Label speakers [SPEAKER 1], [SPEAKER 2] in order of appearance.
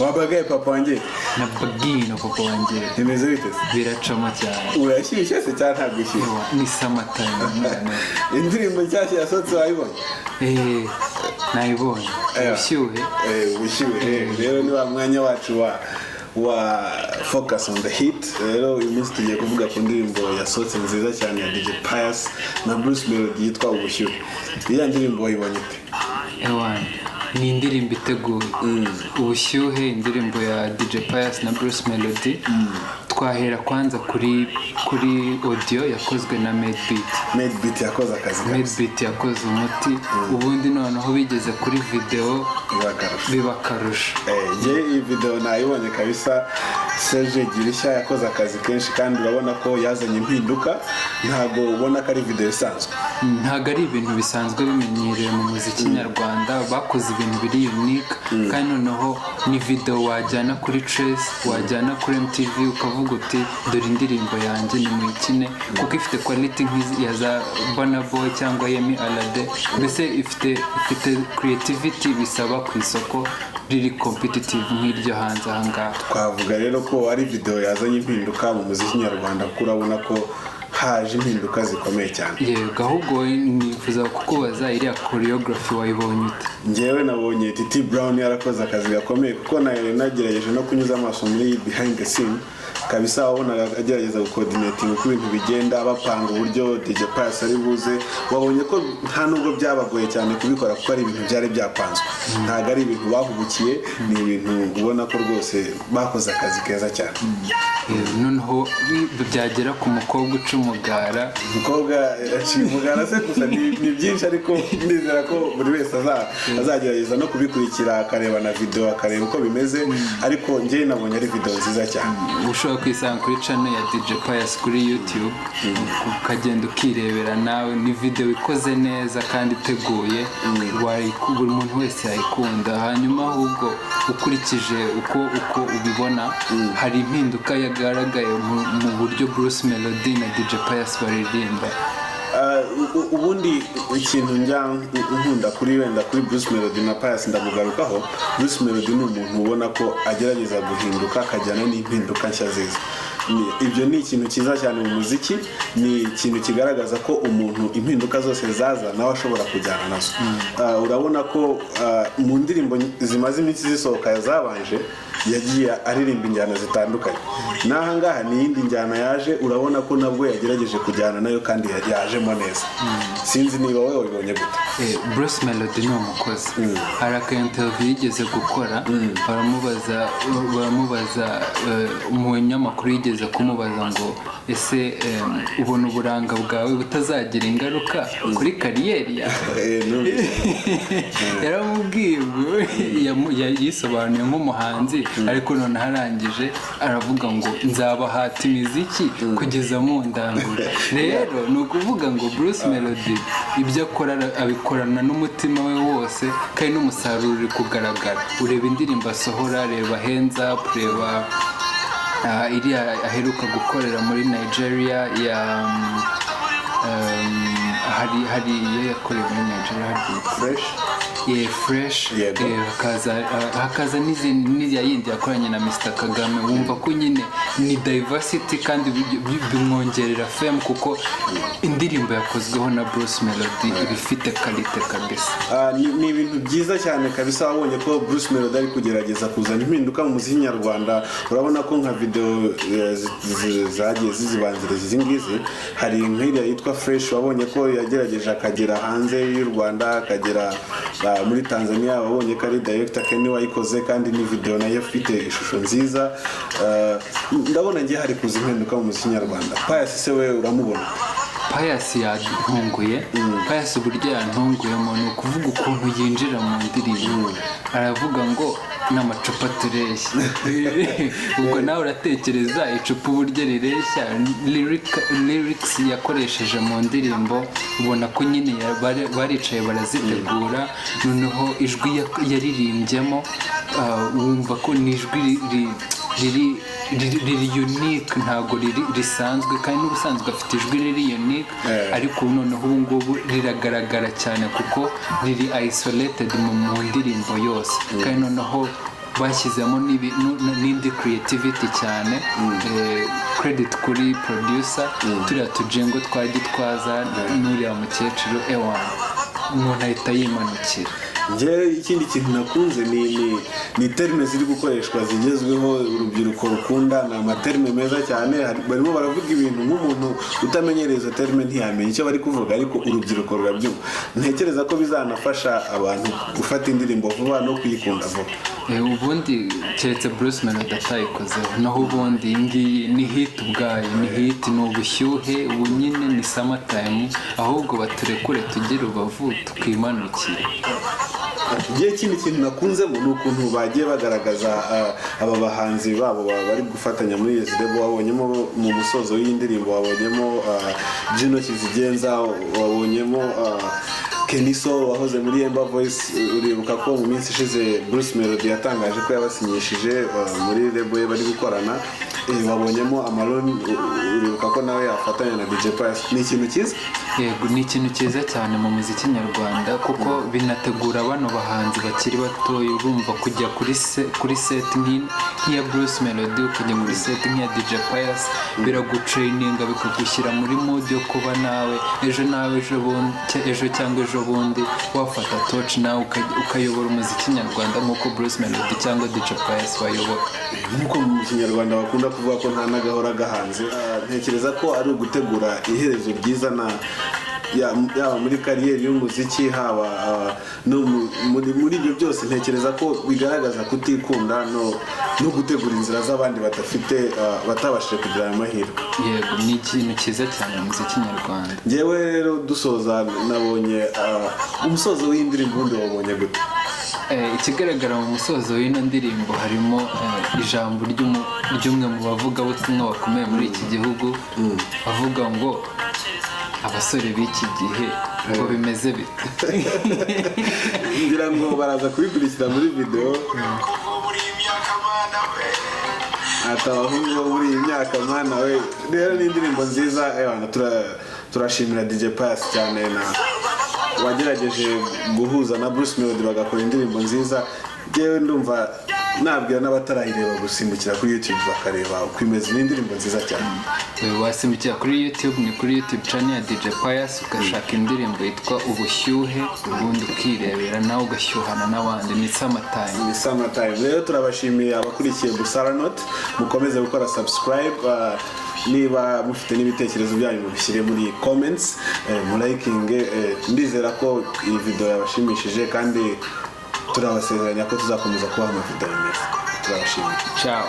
[SPEAKER 1] wabagaye papa wanjye
[SPEAKER 2] na bagino papa wanjye
[SPEAKER 1] imeze bite
[SPEAKER 2] biracamo cyane
[SPEAKER 1] urashyushye se cyangwa ntabwo ushyushye
[SPEAKER 2] ni samatime mwana
[SPEAKER 1] indirimbo nshyashya yasohotse wayibonye
[SPEAKER 2] nayibonye ubushyuhe
[SPEAKER 1] rero ni wa mwanya wacu wa focus on the hit. Rero uyu munsi tugiye kuvuga ku ndirimbo yasohotse nziza cyane ya DJ Pius na Bruce Melody yitwa Ubushyuhe. Iyo ndirimbo wayibonye ute?
[SPEAKER 2] Ni indirimbo iteguye. Ubushyuhe indirimbo ya DJ Pius na Bruce Melody. Twahera kwanza kuri audio yakozwe na Madebeat
[SPEAKER 1] yakoze akazi.
[SPEAKER 2] Madebeat yakoze umuti. Ubundi noneho bigeze kuri video bibakarusha.
[SPEAKER 1] Iyi video nayibonye kabisa. Serge Girishya yakoze akazi kenshi kandi urabona ko yazanye impinduka. Ntago ubona ko ari video isanzwe.
[SPEAKER 2] Ntago ari ibintu bisanzwe bimenyerewe mu muziki nyarwanda. Bakoze ibintu biri unique kandi noneho ni video wajyana kuri Trace, wajyana kuri MTV ukavuga uti dore indirimbo yanjye ni muyikine kuko ifite quality nk'iya za Burna Boy cyangwa Yemi Alade. Mbese ifite creativity bisaba ku isoko riri competitive nk'iryo hanze ahangaha.
[SPEAKER 1] Twavuga rero ko ari video yazanye impinduka mu muziki nyarwanda kuko urabona ko haje impinduka zikomeye cyane.
[SPEAKER 2] Yego ahubwo nifuza kukubaza iriya choreography wayibonye ute?
[SPEAKER 1] Njyewe nabonye Titi Brown yarakoze akazi gakomeye kuko nagerageje no kunyuza amaso muri behind the scene kabisa wabonaga agerageza coordinating uko ibintu bigenda bapanga uburyo DJ Pius ari buze. Wabonye ko nta nubwo byabagoye cyane kubikora kuko ari ibintu byari byapanzwe. Ntago ari ibintu bahubukiye, ni ibintu ubona ko rwose bakoze akazi keza cyane.
[SPEAKER 2] Noneho byagera ku mukobwa ucumugara.
[SPEAKER 1] Umukobwa acimugara se gusa ni byinshi ariko ndizera ko buri wese azagerageza no kubikurikira akareba na video akareba uko bimeze ariko njye nabonye ari video nziza cyane.
[SPEAKER 2] Ushobora kwisanga kuri channel ya DJ Pius kuri YouTube ukagenda ukirebera nawe. Ni video ikoze neza kandi iteguye buri muntu wese yayikunda. Hanyuma ahubwo ukurikije uko ubibona hari impinduka yagaragaye mu buryo Bruce Melody na DJ Pius baririmba.
[SPEAKER 1] Ubundi ikintu nkunda kuri Bruce Melody na Pius ndamugarukaho. Bruce Melody ni umuntu ubona ko agerageza guhinduka akajyana n'impinduka nshya ziza. Ibyo ni ikintu cyiza cyane mu muziki, ni ikintu kigaragaza ko umuntu impinduka zose zaza nawe ashobora kujyana nazo. Urabona ko mu ndirimbo zimaze iminsi zisohoka zabanje yagiye aririmba injyana zitandukanye. Naha ngaha ni iyindi njyana yaje, urabona ko nabwo yagerageje kujyana nayo kandi yajemo neza. Sinzi niba wowe wabibonye gute.
[SPEAKER 2] Bruce Melody ni umukozi. Hari aka-interview yigeze gukora baramubaza umunyamakuru yigeze kumubaza ngo ese ubona uburanga bwawe butazagira ingaruka kuri kariyeri yawe? Yaramubwiye yisobanuye nk'umuhanzi ariko none harangije aravuga ngo nzabahata imiziki kugeza mu ndangura. Rero ni ukuvuga ngo Bruce Melody ibyo akora abikorana n'umutima we wose kandi n'umusaruro uri kugaragara. Ureba indirimbo asohora, reba Hands Up, reba iriya aheruka gukorera muri Nigeria ya hari iyo yakoreye muri Nigeria hari Fresh hakaza n'izindi yindi yakoranye na Mr Kagame. Wumva ko nyine ni diversity kandi bimwongerera fame kuko indirimbo yakozweho na Bruce Melody ibifite quality kabisa.
[SPEAKER 1] Ni ibintu byiza cyane kabisa. Wabonye ko Bruce Melody ari kugerageza kuzana impinduka mu muziki nyarwanda. Urabona ko nka video zagiye zizibanziriza izi ngizi hari nk'iriya yitwa Fresh wabonye ko yagerageje akagera hanze y'u Rwanda akagera muri Tanzania. Wabonye ko ari director Kenny wayikoze kandi ni video nayo ifite ishusho nziza. Ndabona ngiye hari kuza impinduka mu muziki nyarwanda. Pius se we uramubona?
[SPEAKER 2] Pius yantunguye. Pius uburyo yantunguyemo ni ukuvuga ukuntu yinjira mu ndirimbo. Aravuga ngo n'amacupa tureshya. Ubwo nawe uratekereza icupa uburyo rireshya. Lyrics yakoresheje mu ndirimbo ubona ko nyine baricaye barazitegura. Noneho ijwi yaririmbyemo wumva ko ni ijwi riri unique, ntago risanzwe kandi n'ubusanzwe afite ijwi riri unique ariko noneho ubu ngubu riragaragara cyane kuko riri isolated mu ndirimbo yose kandi noneho bashyizemo n'indi creativity cyane. Credit kuri producer, turiya tujengo twa Gitwaza n'uriya mukecuru ewana umuntu ahita yimanukira.
[SPEAKER 1] njye ikindi kintu nakunze ni terme ziri gukoreshwa zigezweho urubyiruko rukunda, ni amaterme meza cyane, barimo baravuga ibintu nk'umuntu utamenyereza izo terme ntiyamenye icyo bari kuvuga, ariko urubyiruko rurabyumva. Ntekereza ko bizanafasha abantu gufata indirimbo vuba no kuyikunda vuba.
[SPEAKER 2] Ubundi keretse Bruce Melody atayikozeho, naho ubundi iyi ngiyi ni hit ubwayo, ni hit, ni ubushyuhe, ubu nyine ni summer time, ahubwo baturekure tugire ubavu tukimanukira.
[SPEAKER 1] Igihe ikindi kintu nakunzemo ni ukuntu bagiye bagaragaza aba bahanzi babo bari gufatanya muri Yes Label. Wabonyemo mu musozo w'indirimbo, wabonyemo Gino Kizigenza, wabonyemo Keniso wahoze muri Emba Voice. Uribuka ko mu minsi ishize Bruce Melody yatangaje ko yabasinyishije muri label ye bari gukorana. Wabonyemo Amalon, uribuka ko nawe yafatanya na DJ Pius. Ni ikintu cyiza?
[SPEAKER 2] Yego, ni ikintu cyiza cyane mu muziki nyarwanda, kuko binategura bano bahanzi bakiri batoya. Urumva kujya kuri set nk'iya Bruce Melody, ukajya kuri set nk'iya DJ Pius, biragutraininga, bikagushyira muri mood yo kuba nawe ejo cyangwa ejo bundi wafata torch nawe ukayobora umuziki nyarwanda nk'uko Bruce Melody cyangwa DJ Pius bayobora.
[SPEAKER 1] Nk'uko mu kinyarwanda bakunda kuvuga ko nta nagahora gahanze. Ntekereza ko ari ugutegura iherezo ryiza yaba muri kariyeri y'umuziki, haba muri ibyo byose. Ntekereza ko bigaragaza kutikunda no gutegura inzira z'abandi batabashije kugira aya mahirwe.
[SPEAKER 2] Yego, ni ikintu cyiza cyane mu muziki nyarwanda.
[SPEAKER 1] Njyewe rero dusoza, nabonye umusozo w'indirimbo, ubundi wabonye gute?
[SPEAKER 2] Ikigaragara mu musozo w'ino ndirimbo harimo ijambo ry'umwe mu bavugabutumwa bakomeye muri iki gihugu, avuga ngo abasore b'iki gihe ngo bimeze bite.
[SPEAKER 1] ngira ngo baraza kubikurikira muri video. Abahungu bo muri iyi myaka mwana we. Rero ni indirimbo nziza, turashimira DJ Pius cyane wagerageje guhuza na Bruce Melody bagakora indirimbo nziza. Jewe ndumva nabwira n'abatarayireba gusimbukira kuri YouTube bakareba uko imeze. Ni indirimbo nziza cyane.
[SPEAKER 2] Wasimbukira kuri YouTube, ni kuri YouTube channel ya DJ Pius, ugashaka indirimbo yitwa Ubushyuhe, ubundi ukirebera nawe ugashyuhana n'abandi. Ni summer time.
[SPEAKER 1] Rero turabashimiye abakurikiye Busara Note, mukomeze gukora subscribe. Niba mufite n'ibitekerezo byanyu mubishyire muri comments, mulayikinge. Ndizera ko iyi video yabashimishije, kandi turabasezeranya ko tuzakomeza kubaha amavideo meza. Turabashimiye.
[SPEAKER 2] Ciao.